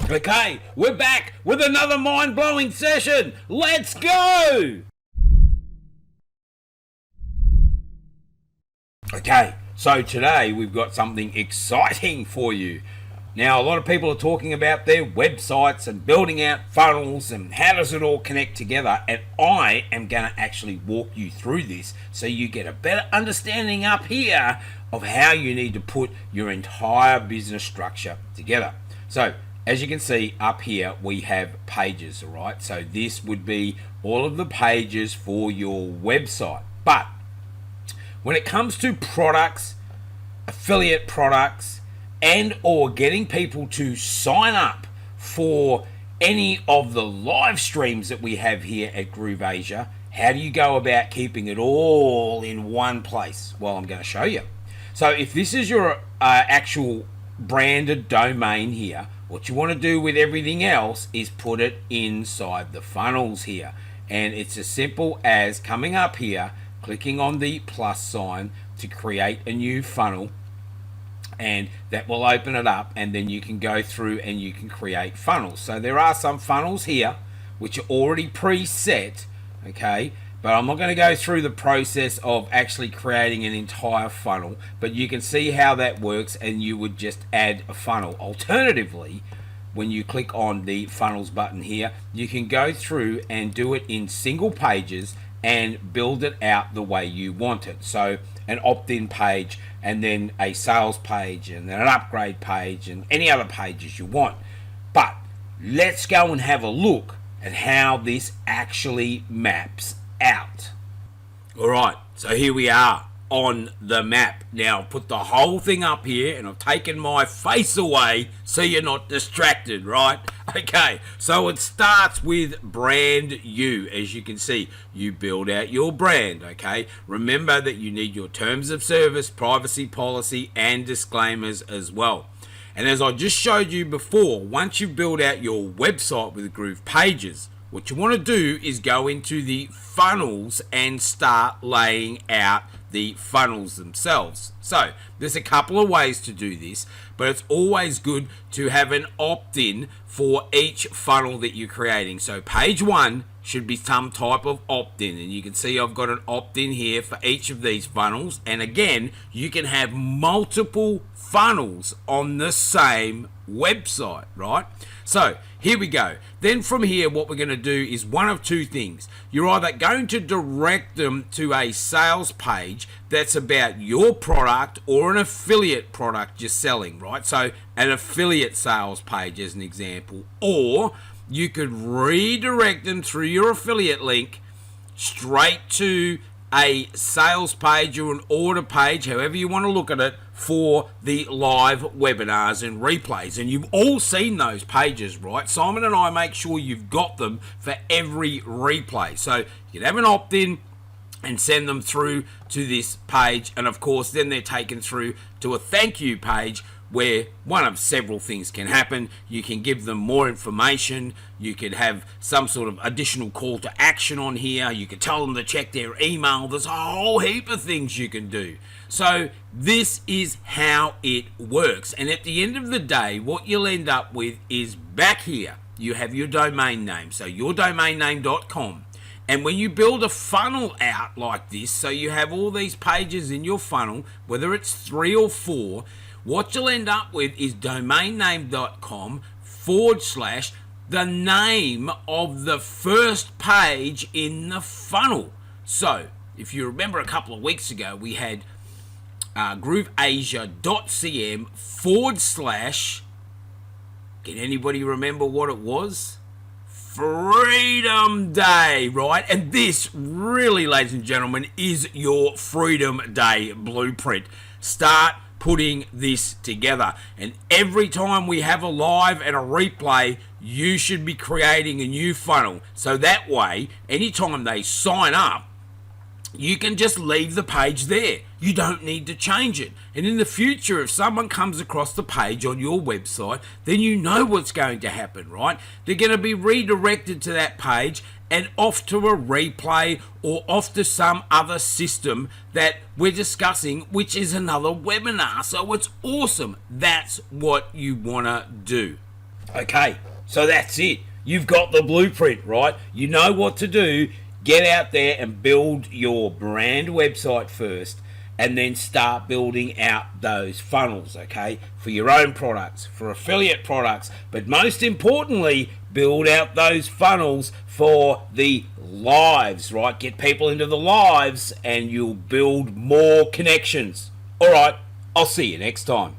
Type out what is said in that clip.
Okay, we're back with another mind-blowing session. Let's go! Okay, so today we've got something exciting for you. Now, a lot of people are talking about their websites and building out funnels and how does it all connect together, and I am going to actually walk you through this so you get a better understanding up here of how you need to put your entire business structure together. So, as you can see up here, we have pages, all right? So this would be all of the pages for your website. But when it comes to products, affiliate products, and or getting people to sign up for any of the live streams that we have here at GrooveAsia, how do you go about keeping it all in one place? Well, I'm going to show you. So if this is your actual branded domain here, what you want to do with everything else is put it inside the funnels here. And it's as simple as coming up here, clicking on the plus sign to create a new funnel, and that will open it up, and then you can go through and you can create funnels. So there are some funnels here which are already preset, okay, but I'm not going to go through the process of actually creating an entire funnel, but you can see how that works, and you would just add a funnel. Alternatively, when you click on the funnels button here, you can go through and do it in single pages and build it out the way you want it. So an opt-in page, and then a sales page, and then an upgrade page, and any other pages you want. But let's go and have a look at how this actually maps out. All right, so here we are on the map. Now put the whole thing up here, and I've taken my face away so you're not distracted, right? Okay, so it starts with brand you. As you can see, you build out your brand, okay? Remember that you need your terms of service, privacy policy, and disclaimers as well. And as I just showed you before, once you build out your website with Groove Pages, what you want to do is go into the funnels and start laying out the funnels themselves. So there's a couple of ways to do this, but it's always good to have an opt-in for each funnel that you're creating. So page 1 should be some type of opt-in, and you can see I've got an opt-in here for each of these funnels. And again, you can have multiple funnels on the same website, right? So here we go. Then from here, what we're going to do is one of two things. You're either going to direct them to a sales page that's about your product or an affiliate product you're selling, right? So an affiliate sales page as an example, or you could redirect them through your affiliate link straight to a sales page or an order page, however you want to look at it, for the live webinars and replays. And you've all seen those pages, right? Simon and I make sure you've got them for every replay. So you can have an opt-in and send them through to this page, and of course then they're taken through to a thank you page where one of several things can happen. You can give them more information, you could have some sort of additional call to action on here, you could tell them to check their email. There's a whole heap of things you can do. So this is how it works, and at the end of the day, what you'll end up with is back here you have your domain name, so yourdomainname.com. And when you build a funnel out like this, so you have all these pages in your funnel, whether it's 3 or 4, what you'll end up with is domainname.com / the name of the first page in the funnel. So if you remember a couple of weeks ago, we had grooveasia.cm / can anybody remember what it was? Freedom Day, right? And this really, ladies and gentlemen, is your Freedom Day blueprint. Start putting this together, and every time we have a live and a replay, you should be creating a new funnel, so that way anytime they sign up, you can just leave the page there. You don't need to change it. And in the future, if someone comes across the page on your website, then you know what's going to happen, right? They're going to be redirected to that page and off to a replay or off to some other system that we're discussing, which is another webinar. So it's awesome. That's what you want to do. Okay, so that's it. You've got the blueprint, right? You know what to do. Get out there and build your brand website first, and then start building out those funnels, okay? For your own products, for affiliate products, but most importantly, build out those funnels for the lives, right? Get people into the lives and you'll build more connections. All right, I'll see you next time.